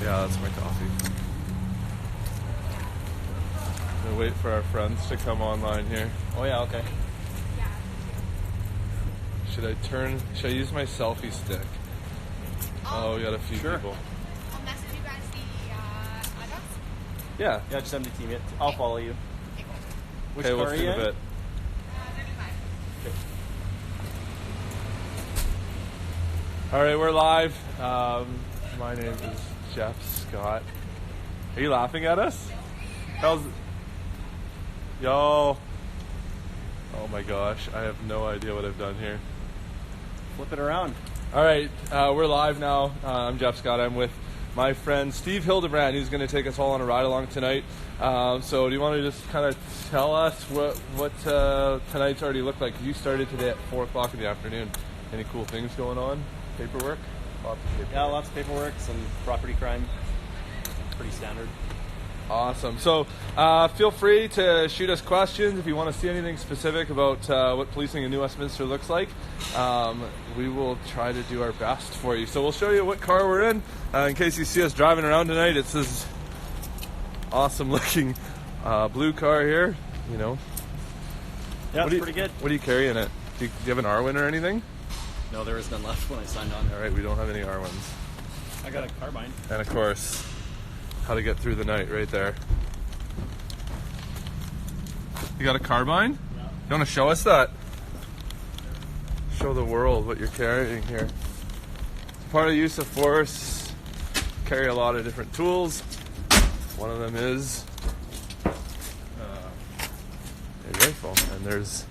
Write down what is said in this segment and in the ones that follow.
Yeah, that's my coffee. Gonna wait for our friends to come online here. Oh yeah, okay. Should I use my selfie stick? Oh, we got a few people. I'll message you guys the address. Yeah. Yeah, just send me team it. I'll follow you. Which Okay, car we'll are see you in a in? bit. 35. All right, we're live. My name is Jeff Scott. Are you laughing at us? How's Yo. Oh my gosh, I have no idea what I've done here. Flip it around. All right, we're live now. I'm Jeff Scott. I'm with my friend Steve Hildebrand, who's going to take us all on a ride along tonight. So do you want to just kind of tell us what tonight's already looked like? You started today at 4 o'clock in the afternoon. Any cool things going on? Paperwork? Lots of paperwork. Yeah, lots of paperwork, some property crime. Pretty standard. Awesome. So feel free to shoot us questions if you want to see anything specific about what policing in New Westminster looks like. We will try to do our best for you. So we'll show you what car we're in case you see us driving around tonight. It's this awesome looking blue car here. You know. Yeah, it's pretty good. What do you carry in it? Do you have an R-Win or anything? No, there was none left when I signed on. All right, we don't have any R-Wins. I got a carbine. And of course, how to get through the night right there. You got a carbine? Yeah. You want to show us that? Show the world what you're carrying here. It's part of the use of force. Carry a lot of different tools. One of them is a rifle, and there's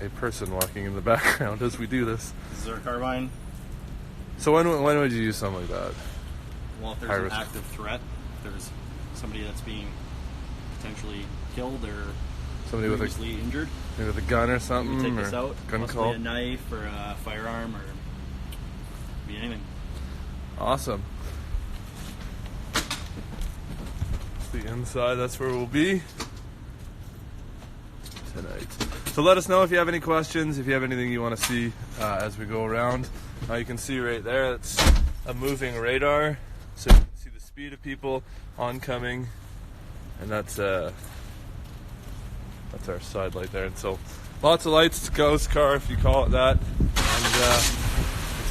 a person walking in the background as we do this. This is our carbine. So when would you use something like that? Well, if there's an active threat, there's somebody that's being potentially killed or Somebody with previously injured. maybe with a gun or something, We take or this out, gun possibly call. a knife or a firearm or be anything. Awesome. The inside, that's where we'll be tonight. So let us know if you have any questions, if you have anything you want to see as we go around. You can see right there, it's a moving radar, so you can see the speed of people oncoming, and that's our side light there. And so lots of lights. It's a ghost car, if you call it that, and it's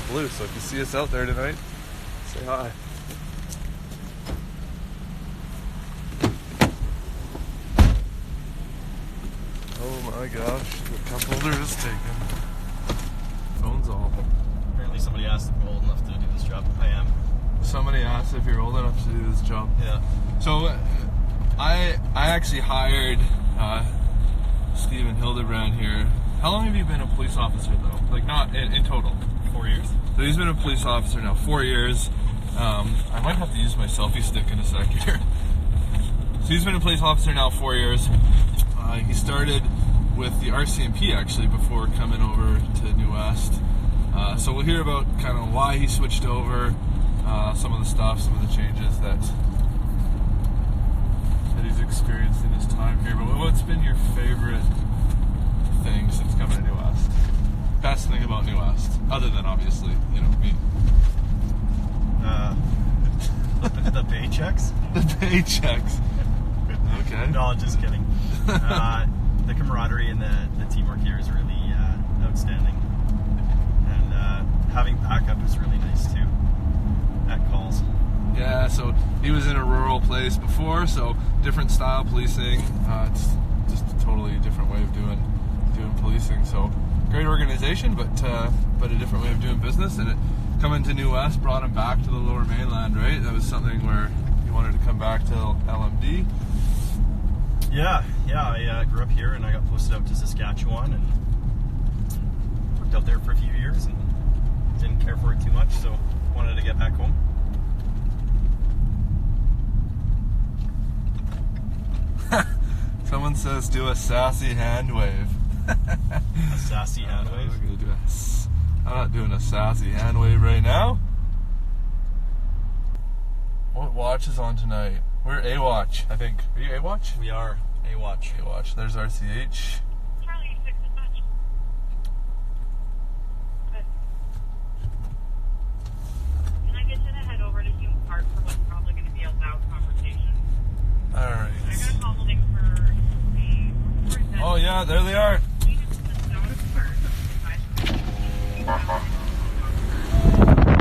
blue. So if you see us out there tonight, say hi. Oh my gosh, the cup holder is taken. Phone's all. Apparently somebody asked if I'm old enough to do this job. I am. Somebody asked if you're old enough to do this job. Yeah. So I actually hired Stephen Hildebrand here. How long have you been a police officer though? Like not in total? 4 years. So he's been a police officer now 4 years. I might have to use my selfie stick in a sec here. So he's been a police officer now 4 years. He started with the RCMP actually before coming over to New West. So we'll hear about kind of why he switched over, some of the stuff, some of the changes that he's experienced in his time here. But what's been your favorite thing since coming to New West? Best thing about New West, other than obviously, you know, me. The paychecks? The paychecks. Okay. No, just kidding. The camaraderie and the teamwork here is really outstanding. And having backup is really nice too at calls. Yeah, so he was in a rural place before, so different style policing. It's just a totally different way of doing policing. So great organization, but a different way of doing business. And coming to New West brought him back to the Lower Mainland, right? That was something where he wanted to come back to LMD. Yeah. I grew up here and I got posted out to Saskatchewan and worked out there for a few years and didn't care for it too much, so wanted to get back home. Someone says do a sassy hand wave. A sassy hand wave? I'm not doing a sassy hand wave right now. What watch is on tonight? We're A-Watch, I think. Are you A-Watch? We are A-Watch. A-Watch. There's RCH. Charlie, 6 and much. Good. Can I get you to head over to Hume Park for what's probably Yeah, there they are.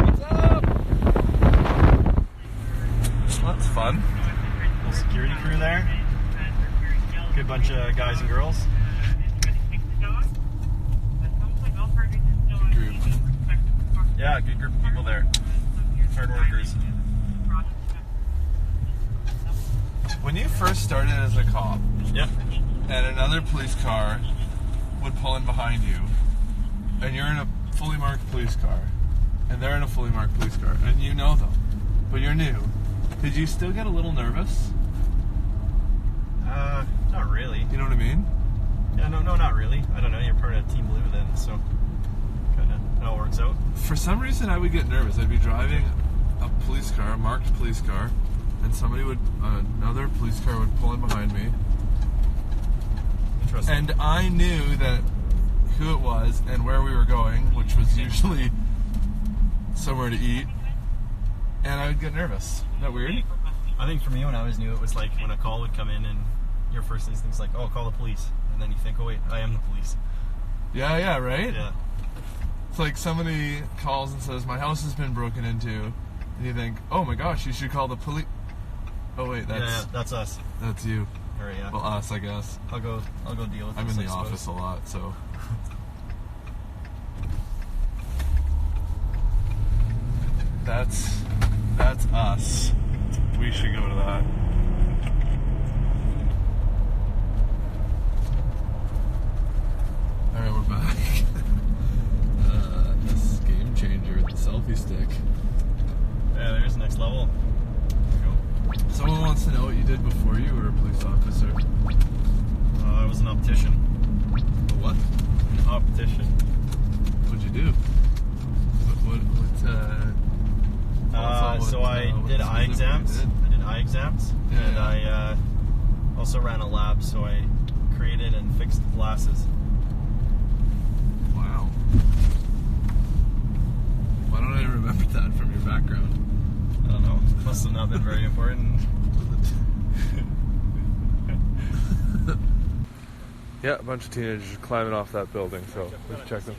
What's up? That's fun. Little security crew there. Good bunch of guys and girls. Group. Yeah, good group of people there. Hard workers. When you first started as a cop, Yep. and another police car would pull in behind you, and you're in a fully marked police car, and they're in a fully marked police car, and you know them, but you're new, did you still get a little nervous? Not really. You know what I mean? Yeah, no, not really. I don't know. You're part of Team Blue then, so kind of it all works out. For some reason, I would get nervous. I'd be driving a police car, a marked police car, and another police car would pull in behind me, Interesting. and I knew that who it was and where we were going, which was usually somewhere to eat, and I would get nervous. Isn't that weird? I think for me, when I was new, it was like when a call would come in and your first instinct's like, oh, call the police. And then you think, oh, wait, I am the police. Yeah, right? Yeah. It's like somebody calls and says, my house has been broken into, and you think, oh my gosh, you should call the police. Oh wait, That's us. that's you. All right, yeah. Well, us, I guess. I'll go deal with I'm this, in the I office a suppose. lot, so. That's us. We should go to that. Alright, we're back. This game changer, the selfie stick. Yeah, there's the next level. There you go. Someone wants to know what you did before you were a police officer. I was an optician. A what? An optician. What'd you do? So I did eye exams. I did eye exams, Yeah, and yeah. I also ran a lab. So I created and fixed glasses. Wow. Why don't I remember that from your background? I don't know. Must have not been very important. Yeah, a bunch of teenagers climbing off that building, so let's check them.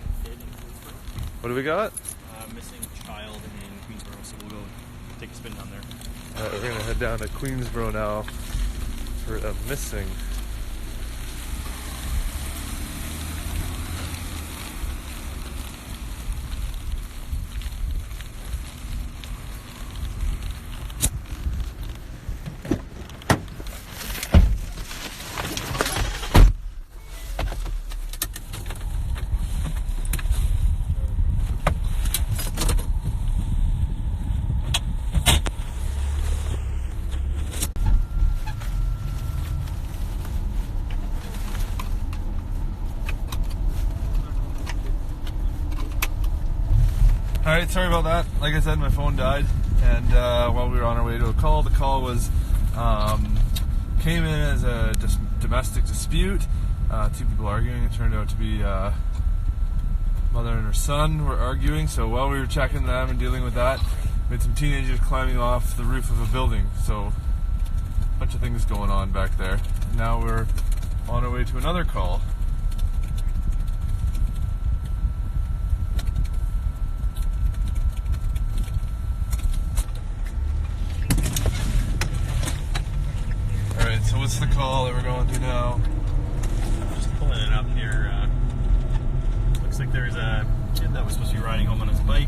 What do we got? Missing child in Queensborough, so we'll go take a spin down there. We're gonna head down to Queensborough now for a missing. Alright, sorry about that. Like I said, my phone died, and while we were on our way to a call, the call was came in as a domestic dispute. Two people arguing. It turned out to be mother and her son were arguing. So while we were checking them and dealing with that, we had some teenagers climbing off the roof of a building. So a bunch of things going on back there. And now we're on our way to another call. Alright, so what's the call that we're going to now? Just pulling it up here. Looks like there's a kid that was supposed to be riding home on his bike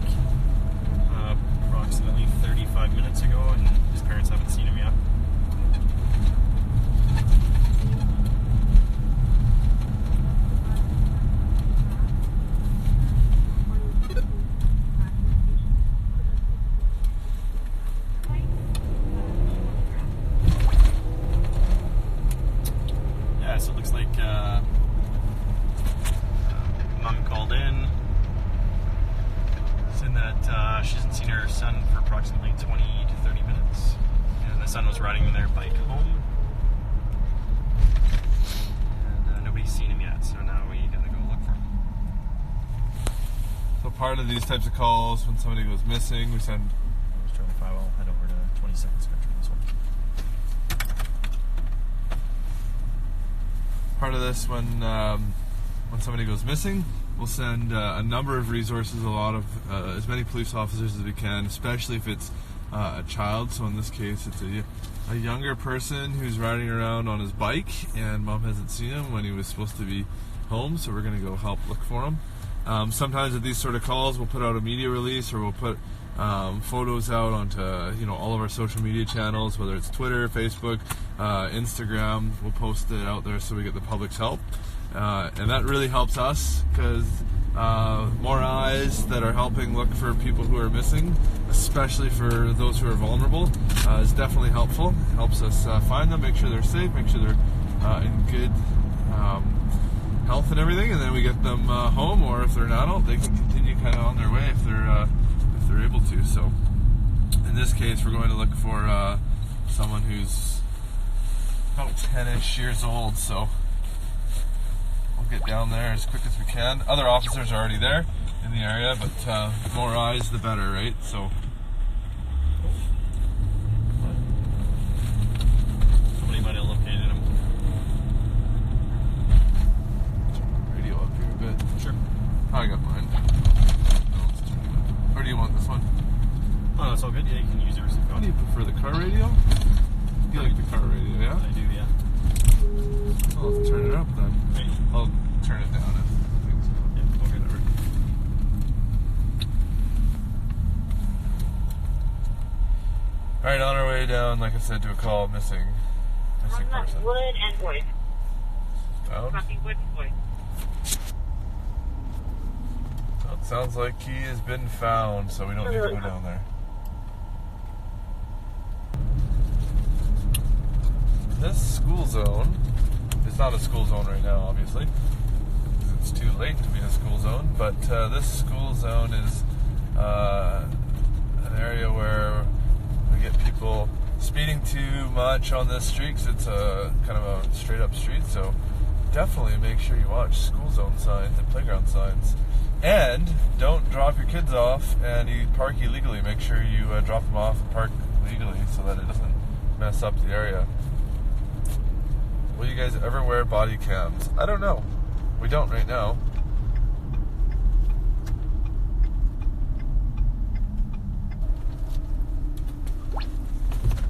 approximately 35 minutes ago, and his parents haven't seen him yet. Yeah, so it looks like mom called in saying that she hasn't seen her son for approximately 20 to 30 minutes. And the son was riding their bike home. And nobody's seen him yet, so now we gotta go look for him. So part of these types of calls, when somebody goes missing, we send. Let's try to 5. I'll head over to 22nd Spectrum this one. part of this when somebody goes missing. We'll send a number of resources, a lot of as many police officers as we can, especially if it's a child. So in this case, it's a younger person who's riding around on his bike, and mom hasn't seen him when he was supposed to be home. So we're going to go help look for him. Sometimes at these sort of calls, we'll put out a media release, or we'll put photos out onto all of our social media channels, whether it's Twitter, Facebook, Instagram. We'll post it out there so we get the public's help. And that really helps us, because more eyes that are helping look for people who are missing, especially for those who are vulnerable, is definitely helpful. It helps us find them, make sure they're safe, make sure they're in good health and everything, and then we get them home, or if they're an adult, they can continue kind of on their way if they're able to. So in this case, we're going to look for someone who's about 10-ish years old, so we'll get down there as quick as we can. Other officers are already there in the area, but the more eyes, the better, right? So Somebody might have located him. turn the radio up here a bit. Sure. I got mine. Or do you want this one? Oh, that's all good. Yeah, you can use yours if you How want. do you prefer, the car radio? You like the car radio, yeah? I do, yeah. I'll have to turn it up then. Right. I'll turn it down if things go. Yeah, okay. Whatever. Alright, on our way down, like I said, to a call, missing person. Wood and Boyd. Found? Copy Wood and Boyd. Well, it sounds like he has been found, so we don't need to go down there. This school zone is not a school zone right now, obviously, because it's too late to be a school zone, but this school zone is an area where we get people speeding too much on this street, because it's a kind of a straight up street. So definitely make sure you watch school zone signs and playground signs, and don't drop your kids off and you park illegally. Make sure you drop them off and park legally so that it doesn't mess up the area. Will you guys ever wear body cams? I don't know. We don't right now.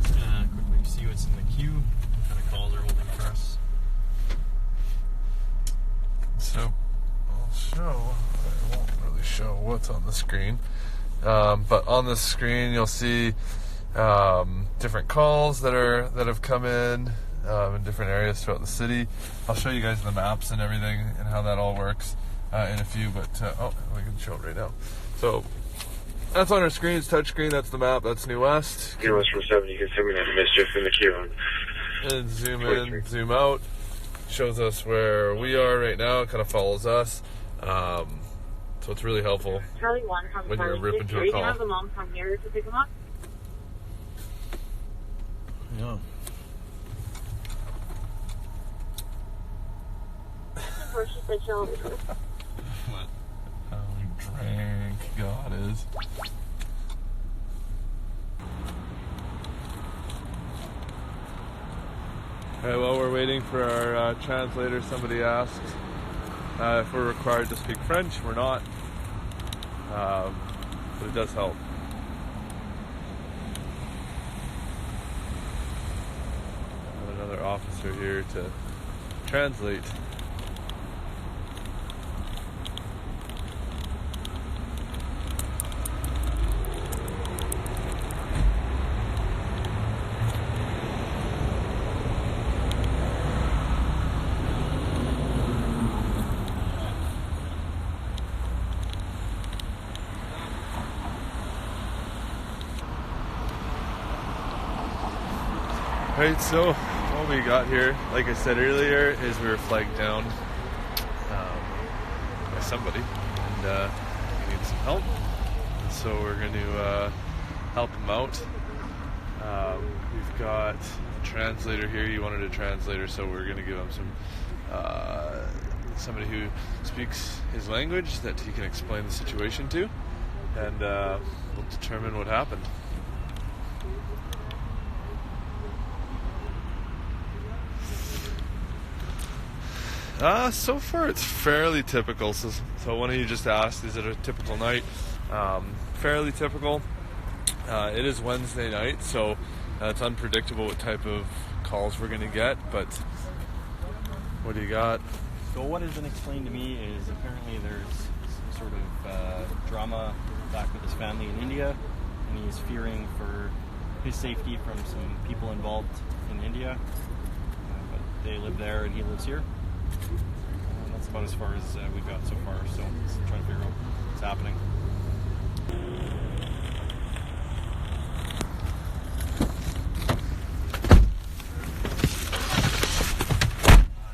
Just gonna quickly see what's in the queue. What kind of calls are holding for us? So I'll show. I won't really show what's on the screen, but on the screen you'll see different calls that have come in different areas throughout the city. I'll show you guys the maps and everything and how that all works in a few. But we can show it right now. So that's on our screen. It's touch screen. That's the map. That's New West. New West from 7, you can send me that mischief in the queue. And zoom in, zoom out. Shows us where we are right now. It kind of follows us. So it's really helpful Charlie 1 from when you're ripping to Are a you going to call. have the mom come here to pick him up? Yeah. Or she said she'll... What? How drank God is. Alright, while we're waiting for our translator, somebody asked if we're required to speak French. We're not, but it does help. I have another officer here to translate. Right, so what we got here, like I said earlier, is we were flagged down by somebody, and we need some help. And so we're going to help him out. We've got a translator here. He wanted a translator, so we're going to give him some somebody who speaks his language that he can explain the situation to, and we'll determine what happened. So far it's fairly typical. So one of you just asked, is it a typical night? Fairly typical. It is Wednesday night, so it's unpredictable what type of calls we're going to get, but what do you got? So what has been explained to me is apparently there's some sort of drama back with his family in India, and he's fearing for his safety from some people involved in India. But they live there and he lives here. That's about as far as we've got so far, so just trying to figure out what's happening.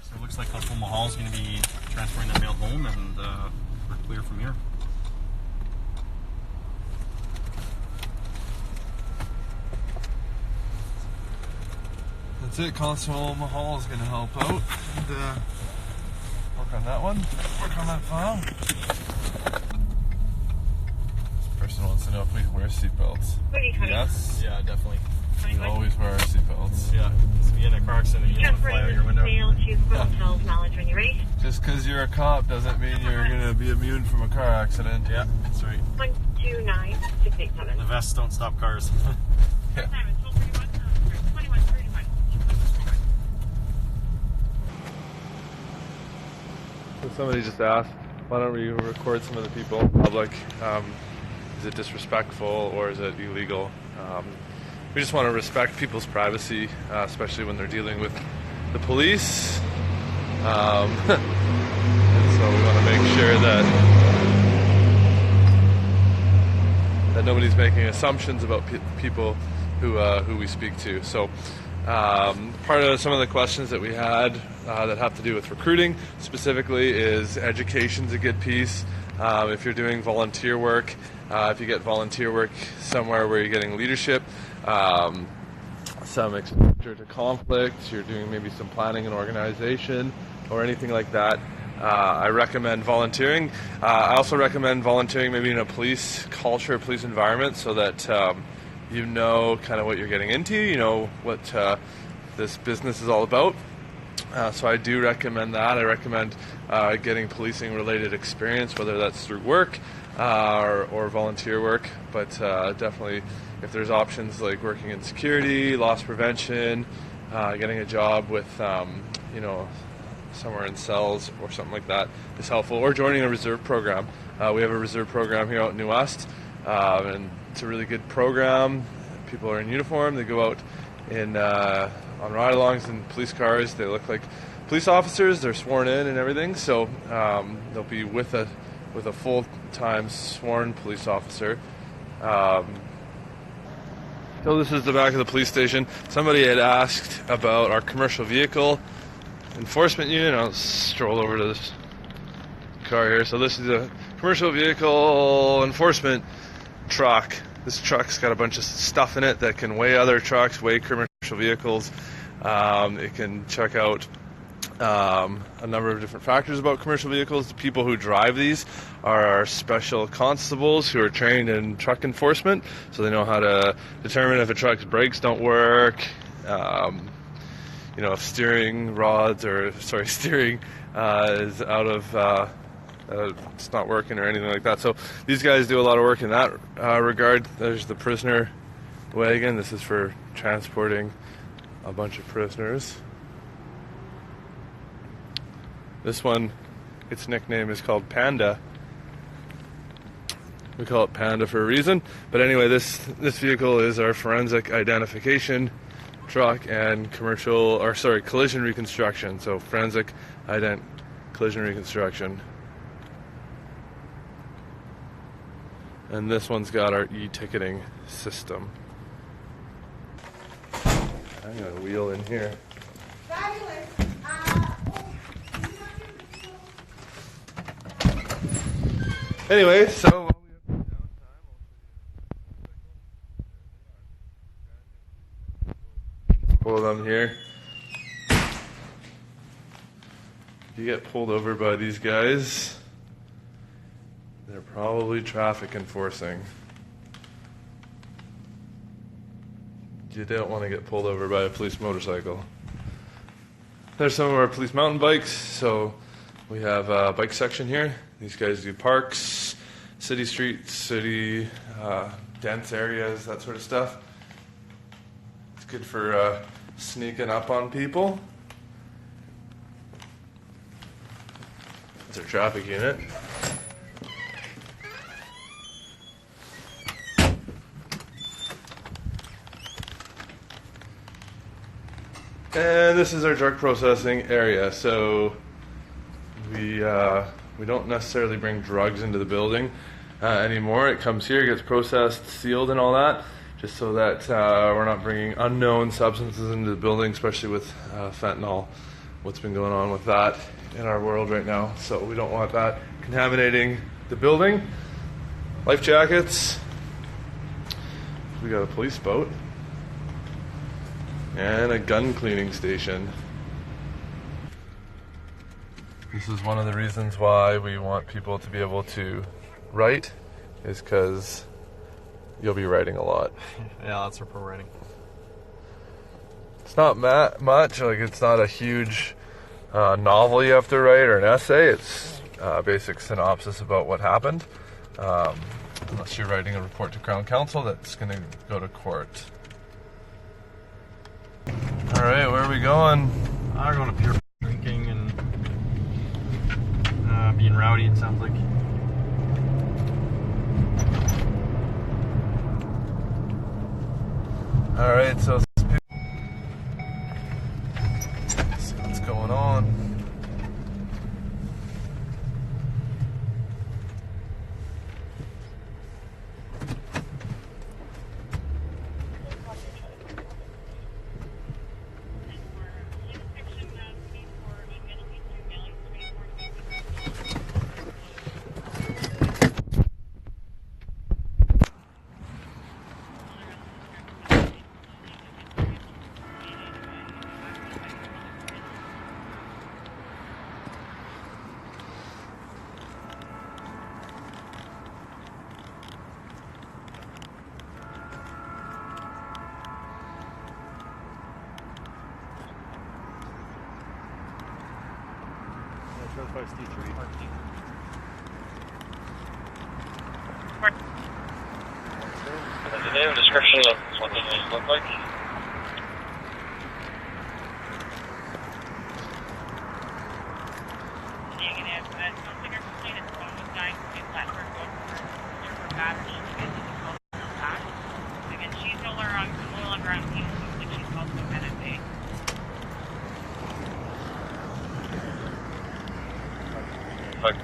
So it looks like Hospital Mahal is going to be transferring that mail home, and we're clear from here. That's it. Constable Mahal is going to help out and work on that one. Work on that file. This person wants to know if we wear seatbelts. Yes. Yeah, definitely. We always wear our seatbelts. Yeah, to be in a car accident, you don't want to fly out your window. Just because you're a cop doesn't mean you're going to be immune from a car accident. Yeah, that's right. 129687. The vests don't stop cars. Yeah. So somebody just asked, why don't we record some of the people in public? Is it disrespectful or is it illegal? We just want to respect people's privacy, especially when they're dealing with the police. And so we want to make sure that nobody's making assumptions about people who we speak to. So part of some of the questions that we had that have to do with recruiting specifically is education's a good piece. If you're doing volunteer work, if you get volunteer work somewhere where you're getting leadership, some exposure to conflict, you're doing maybe some planning and organization or anything like that, I recommend volunteering. I also recommend volunteering maybe in a police culture, police environment, so that you know kind of what you're getting into, you know what this business is all about. So I do recommend that. I recommend getting policing related experience, whether that's through work or volunteer work, but definitely if there's options like working in security, loss prevention, getting a job with somewhere in cells or something like that is helpful, or joining a reserve program. We have a reserve program here out in New West, and it's a really good program. People are in uniform, they go out in on ride-alongs in police cars, they look like police officers, they're sworn in and everything, so they'll be with a full-time sworn police officer. So this is the back of the police station. Somebody had asked about our commercial vehicle enforcement unit. I'll stroll over to this car here. So this is a commercial vehicle enforcement truck. This truck's got a bunch of stuff in it that can weigh other trucks, weigh commercial vehicles. It can check out a number of different factors about commercial vehicles. The people who drive these are our special constables who are trained in truck enforcement, so they know how to determine if a truck's brakes don't work, if steering is out of it's not working or anything like that. So these guys do a lot of work in that regard. There's the prisoner wagon. This is for transporting a bunch of prisoners. This one, its nickname is called Panda. We call it Panda for a reason. But anyway, this vehicle is our forensic identification truck and collision reconstruction. So forensic collision reconstruction. And this one's got our e-ticketing system. I'm gonna wheel in here. Anyway, so while we have some downtime, I'll pull them here. If you get pulled over by these guys, they're probably traffic enforcing. You don't want to get pulled over by a police motorcycle. There's some of our police mountain bikes. So we have a bike section here. These guys do parks, city streets, city dense areas, that sort of stuff. It's good for sneaking up on people. That's our traffic unit. And this is our drug processing area. So we don't necessarily bring drugs into the building anymore. It comes here, gets processed, sealed, and all that, just so that we're not bringing unknown substances into the building, especially with fentanyl. What's been going on with that in our world right now? So we don't want that contaminating the building. Life jackets. We got a police boat. And a gun cleaning station. This is one of the reasons why we want people to be able to write, is because you'll be writing a lot. Yeah, that's report writing. It's not much, like it's not a huge novel you have to write or an essay. It's a basic synopsis about what happened. Unless you're writing a report to Crown Counsel that's going to go to court. All right, where are we going? We're going to Pier, drinking and being rowdy, it sounds like. All right, so let's see what's going on. The name and description of what the names look like. Negative, but no finger complaint at the phone was dying to be flat for both her battery and the phone back. Again, she's no longer on scene, like she's also NFA. Fuck.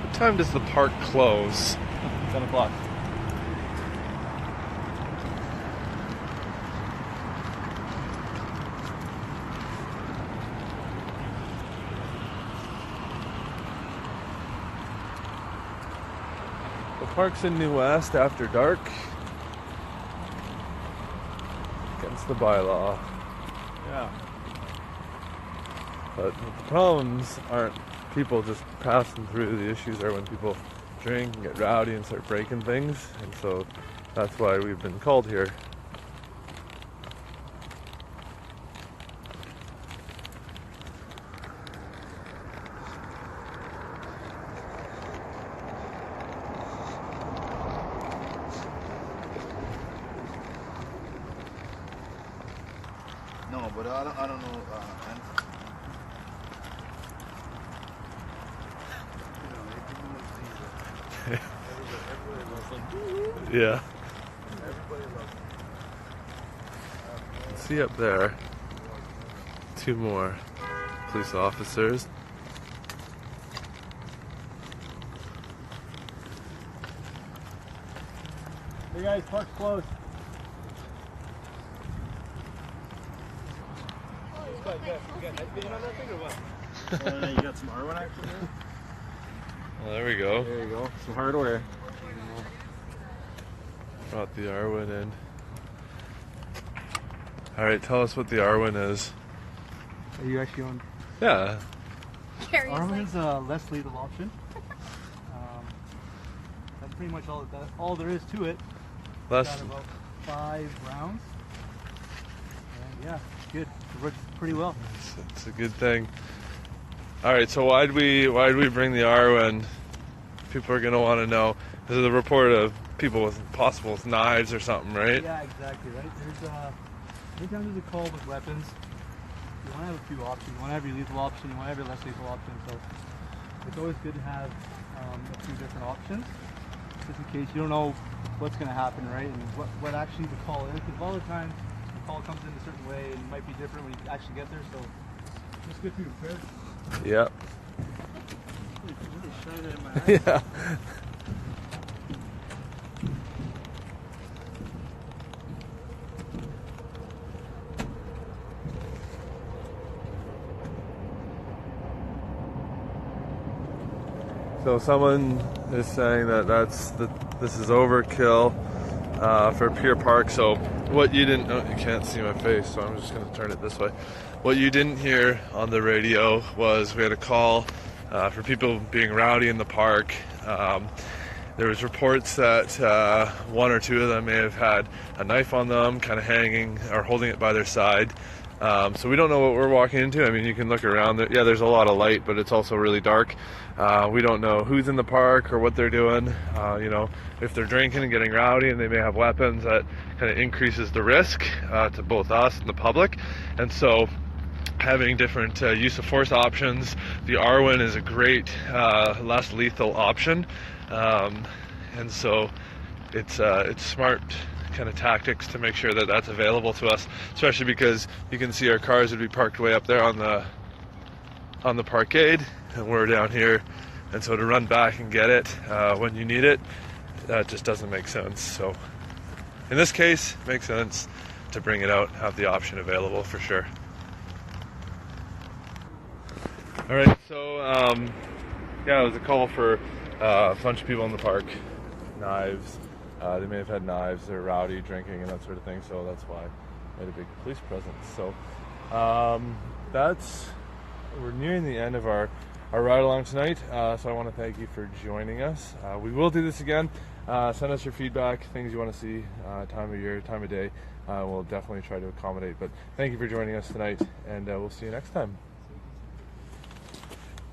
What time does the park close? 10 o'clock. The park's in New West after dark. Against the bylaw. Yeah. But the problems aren't people just passing through. The issues are when people drink and get rowdy and start breaking things. And so that's why we've been called here. No, but I don't know. Yeah. See up there, 2 more police officers. Hey guys, park's closed. You got some Arwen action there? Well, there we go. There you go. Some hardware. Brought the Arwen in. Alright, tell us what the Arwen is. Are you actually on? Yeah. Carrie's Arwen like, is a less lethal option. That's pretty much all there is to it. Less. Got about 5 rounds. And yeah, it's good. It works pretty well. It's a good thing. All right, so why'd we bring the Arwen? People are gonna want to know. This is a report of people with possible knives or something, right? Yeah, exactly. Right. There's anytime there's a call with weapons, you want to have a few options. You want to have your lethal option. You want to have your less lethal option. So it's always good to have a few different options, just in case you don't know what's going to happen, right? And what actually the call is. Because a lot of times the call comes in a certain way and it might be different when you actually get there. So it's good to be prepared. Yeah. Really shine it in my eyes. Yeah. So someone is saying that this is overkill for Pier Park. So what you didn't, you can't see my face, so I'm just going to turn it this way. What you didn't hear on the radio was we had a call for people being rowdy in the park. There was reports that 1 or 2 of them may have had a knife on them, kind of hanging or holding it by their side. So we don't know what we're walking into. I mean, you can look around. Yeah, there's a lot of light, but it's also really dark. We don't know who's in the park or what they're doing. If they're drinking and getting rowdy and they may have weapons, that kind of increases the risk to both us and the public. And so having different use of force options, the Arwen is a great less lethal option. And so it's smart kind of tactics to make sure that that's available to us, especially because you can see our cars would be parked way up there on the parkade, and we're down here, and so to run back and get it when you need it, that just doesn't make sense. So in this case, it makes sense to bring it out, have the option available for sure. All right, so yeah, it was a call for a bunch of people in the park, knives. They may have had knives, they're rowdy, drinking, and that sort of thing, so that's why we had a big police presence. So we're nearing the end of our ride along tonight, so I want to thank you for joining us. We will do this again. Send us your feedback, things you want to see, time of year, time of day. We'll definitely try to accommodate, but thank you for joining us tonight, and we'll see you next time.